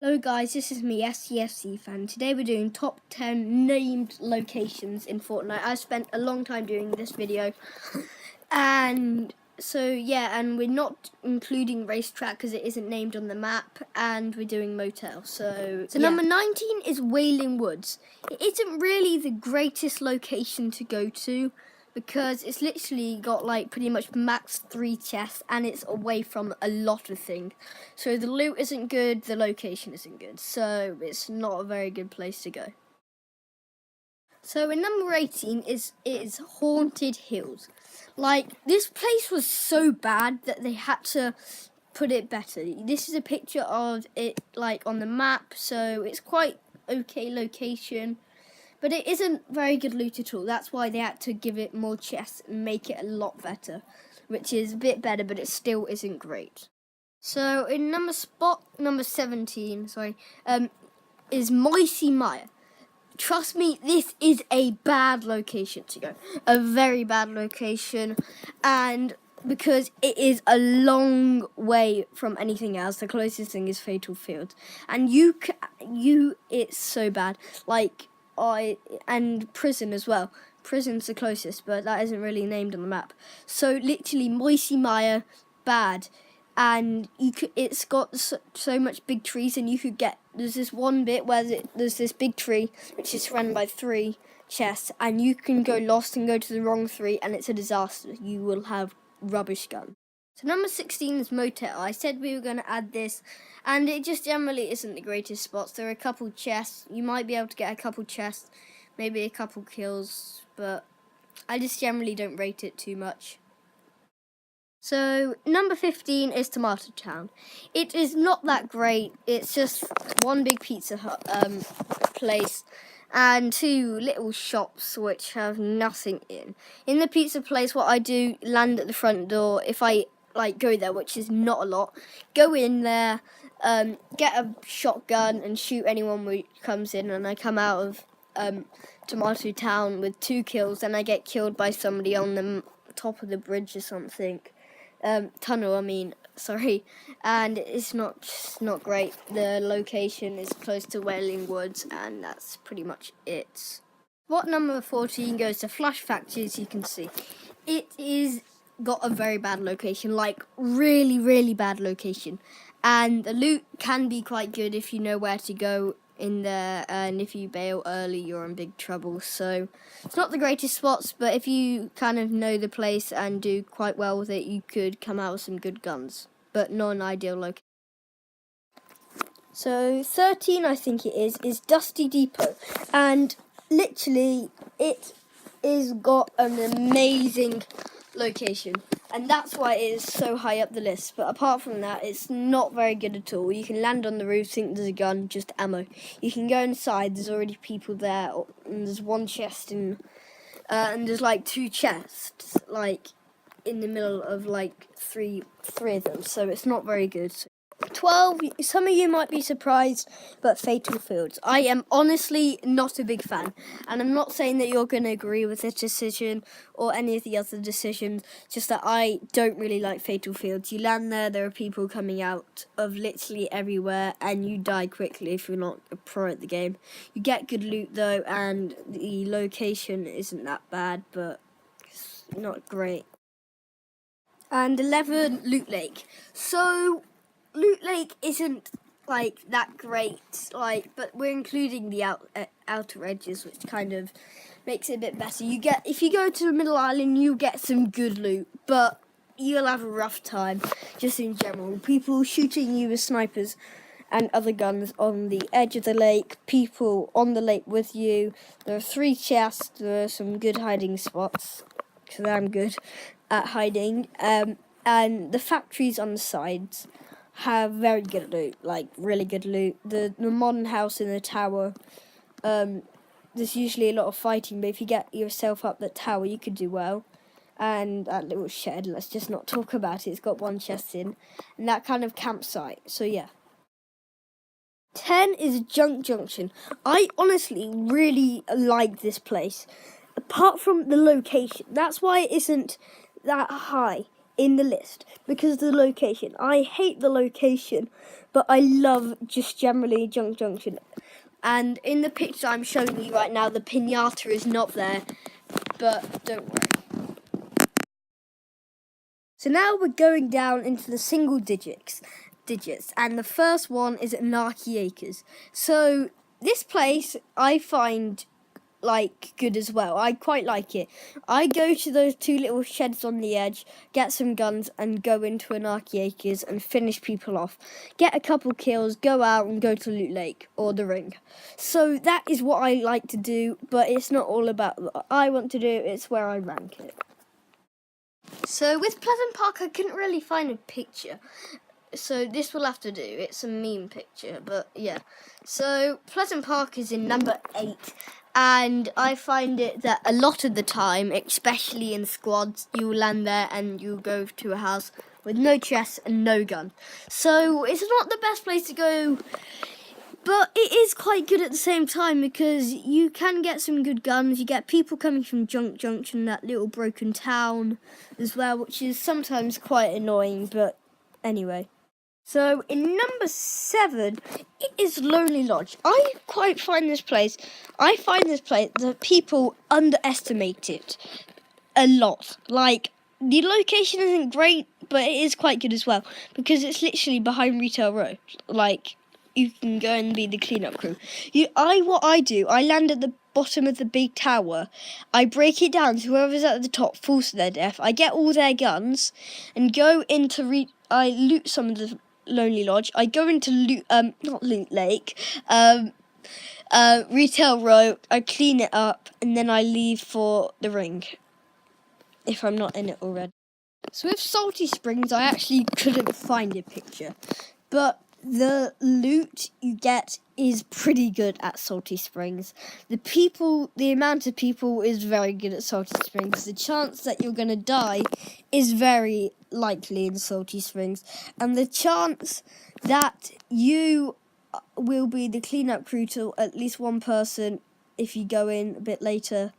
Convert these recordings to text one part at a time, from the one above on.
Hello guys, this is me, SCFC fan. Today we're doing top 10 named locations in Fortnite. I spent a long time doing this video. And so yeah, and we're not including racetrack because it isn't named on the map, and we're doing motel. So yeah. Number 19 is Wailing Woods. It isn't really the greatest location to go to, because it's literally got like pretty much max 3 chests and it's away from a lot of things. So the loot isn't good, the location isn't good, so it's not a very good place to go. So in number 18 is Haunted Hills. Like, this place was so bad that they had to put it better. This is a picture of it like on the map, so it's quite okay location. But it isn't very good loot at all. That's why they had to give it more chests and make it a lot better, which is a bit better, but it still isn't great. So in number 17, is Moisey Mire. Trust me, this is a bad location to go. A very bad location, and because it is a long way from anything else. The closest thing is Fatal Field, and it's so bad. And Prison as well. Prison's the closest, but that isn't really named on the map. So literally, Moisey Mire, bad. And it's got so much big trees, and there's this one bit where there's this big tree, which is surrounded by 3 chests, and you can go lost and go to the wrong 3, and it's a disaster. You will have rubbish gun. So number 16 is Motel. I said we were going to add this, and it just generally isn't the greatest spots. There are a couple chests. You might be able to get a couple chests, maybe a couple kills, but I just generally don't rate it too much. So number 15 is Tomato Town. It is not that great. It's just one big pizza place and 2 little shops which have nothing in. In the pizza place, what I do, land at the front door. If I go there, which is not a lot, go in there, get a shotgun and shoot anyone who comes in, and I come out of Tomato Town with 2 kills, and I get killed by somebody on the top of the bridge or something. Tunnel, and it's not great. The location is close to Wailing Woods, and that's pretty much it. What number 14 goes to Flash Factory, as you can see. It is got a very bad location, like really, really bad location. And the loot can be quite good if you know where to go in there, and if you bail early, you're in big trouble. So it's not the greatest spots, but if you kind of know the place and do quite well with it, you could come out with some good guns, but not an ideal location. So 13, I think it is Dusty Depot, and literally it is got an amazing location, and that's why it is so high up the list. But apart from that, it's not very good at all. You can land on the roof, think there's a gun, just ammo. You can go inside, there's already people there, and there's 1 chest and there's like 2 chests like in the middle of like three of them, so it's not very good. 12, some of you might be surprised, but Fatal Fields. I am honestly not a big fan, and I'm not saying that you're going to agree with this decision or any of the other decisions, just that I don't really like Fatal Fields. You land there are people coming out of literally everywhere, and you die quickly if you're not a pro at the game. You get good loot though, and the location isn't that bad, but it's not great. And 11, Loot Lake. So Loot Lake isn't like that great, but we're including the outer edges, which kind of makes it a bit better. If you go to the middle island, you get some good loot, but you'll have a rough time just in general. People shooting you with snipers and other guns on the edge of the lake, people on the lake with you. There are 3 chests, there are some good hiding spots, because I'm good at hiding, and the factories on the sides have very good loot, like really good loot. The modern house in the tower, there's usually a lot of fighting, but if you get yourself up that tower, you could do well. And that little shed, let's just not talk about it, it's got 1 chest in, and that kind of campsite, so yeah. 10 is Junk Junction. I honestly really like this place, apart from the location. That's why it isn't that high. in the list because of the location. I hate the location, but I love just generally Junk Junction. And in the picture I'm showing you right now, the pinata is not there, but don't worry. So now we're going down into the single digits, and the first one is at Narky Acres. So this place I find good as well. I quite like it. I go to those two little sheds on the edge, get some guns, and go into Anarchy Acres and finish people off. Get a couple kills, go out and go to Loot Lake or the Ring. So that is what I like to do, but it's not all about what I want to do, it's where I rank it. So with Pleasant Park, I couldn't really find a picture. So this will have to do. It's a meme picture, but yeah. So Pleasant Park is in number 8. And I find it that a lot of the time, especially in squads, you land there and you go to a house with no chests and no gun. So it's not the best place to go, but it is quite good at the same time because you can get some good guns. You get people coming from Junk Junction, that little broken town as well, which is sometimes quite annoying, but anyway. So in number 7, it is Lonely Lodge. I find this place that people underestimate it a lot. Like, the location isn't great, but it is quite good as well because it's literally behind Retail Row. Like, you can go and be the cleanup crew. What I do, I land at the bottom of the big tower. I break it down so whoever's at the top falls to their death. I get all their guns and go into I loot some of the Lonely Lodge. I go into not Loot Lake, Retail Row. I clean it up and then I leave for the Ring if I'm not in it already. So with Salty Springs, I actually couldn't find a picture, but the loot you get is pretty good at Salty Springs. The amount of people is very good at Salty Springs. The chance that you're going to die is very likely in Salty Springs. And the chance that you will be the cleanup crew to at least one person if you go in a bit later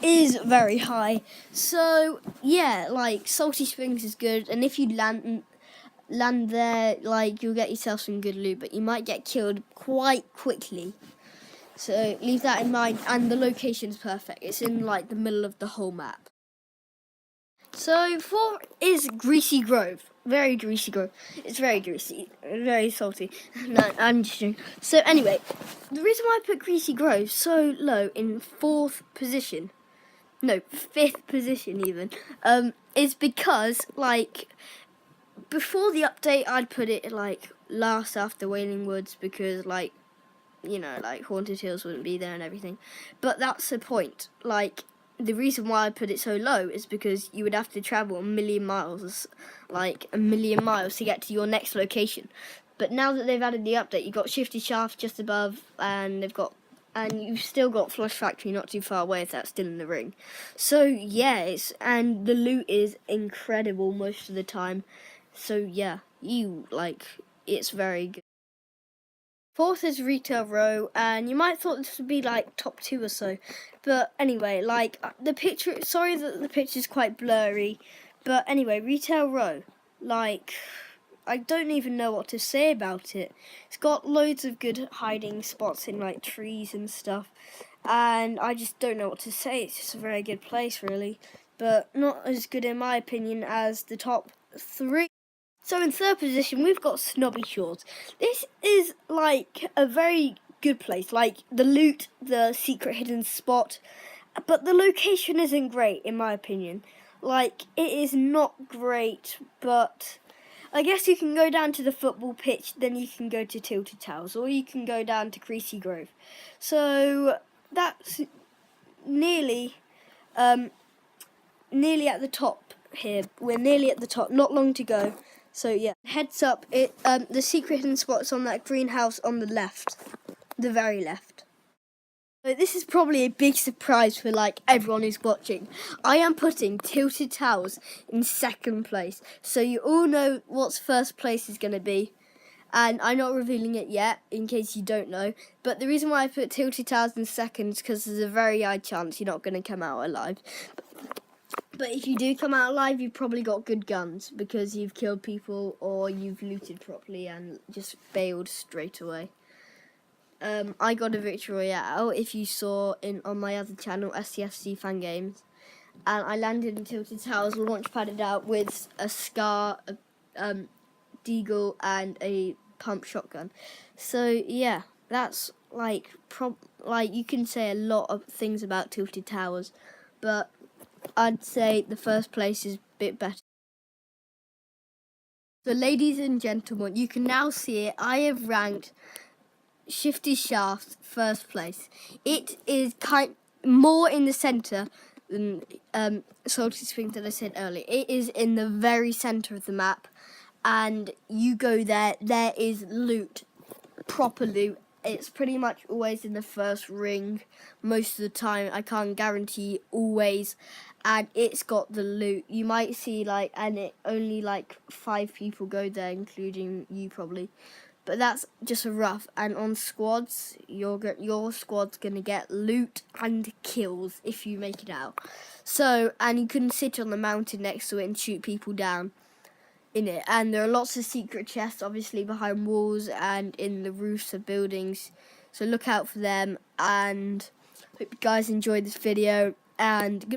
is very high. So, yeah, Salty Springs is good. And if you land there, you'll get yourself some good loot, but you might get killed quite quickly. So leave that in mind, and the location's perfect. It's in the middle of the whole map. So 4 is Greasy Grove. Very Greasy Grove. It's very greasy, very salty. No, I'm just joking. So anyway, the reason why I put Greasy Grove so low in 4th position, no, 5th position even, is because before the update, I'd put it last after Wailing Woods because Haunted Hills wouldn't be there and everything. But that's the point. The reason why I put it so low is because you would have to travel a million miles to get to your next location. But now that they've added the update, you've got Shifty Shaft just above, and you've still got Flush Factory not too far away if that's still in the Ring. So yeah, and the loot is incredible most of the time. So yeah, it's very good. 4th is Retail Row, and you might have thought this would be top 2 or so, but anyway, the picture. Sorry that the picture's quite blurry, but anyway, Retail Row, I don't even know what to say about it. It's got loads of good hiding spots in trees and stuff, and I just don't know what to say. It's just a very good place, really, but not as good in my opinion as the top 3. So in 3rd position, we've got Snobby Shores. This is a very good place. The loot, the secret hidden spot, but the location isn't great in my opinion. It is not great, but I guess you can go down to the football pitch, then you can go to Tilted Towers, or you can go down to Greasy Grove. So that's nearly at the top here. We're nearly at the top, not long to go. So yeah, heads up, the secret hidden spot's on that greenhouse on the left, the very left. So this is probably a big surprise for everyone who's watching. I am putting Tilted Towers in 2nd place, so you all know what's 1st place is going to be. And I'm not revealing it yet, in case you don't know. But the reason why I put Tilted Towers in 2nd is because there's a very high chance you're not going to come out alive. But if you do come out alive, you've probably got good guns because you've killed people or you've looted properly and just bailed straight away. I got a victory royale, if you saw on my other channel, SCFC Fan Games, and I landed in Tilted Towers, launch padded out with a Scar, a Deagle, and a pump shotgun. So yeah, that's like you can say a lot of things about Tilted Towers, but I'd say the first place is a bit better. So ladies and gentlemen, you can now see it. I have ranked Shifty Shaft first place. It is more in the centre than Salty Springs that I said earlier. It is in the very centre of the map, and you go there is loot, proper loot. It's pretty much always in the first ring most of the time. I can't guarantee always, and it's got the loot. You might see and it only 5 people go there, including you probably. But that's just a rough. And on squads, your squad's gonna get loot and kills if you make it out. So, and you can sit on the mountain next to it and shoot people down in it. And there are lots of secret chests, obviously, behind walls and in the roofs of buildings. So look out for them. And hope you guys enjoyed this video. And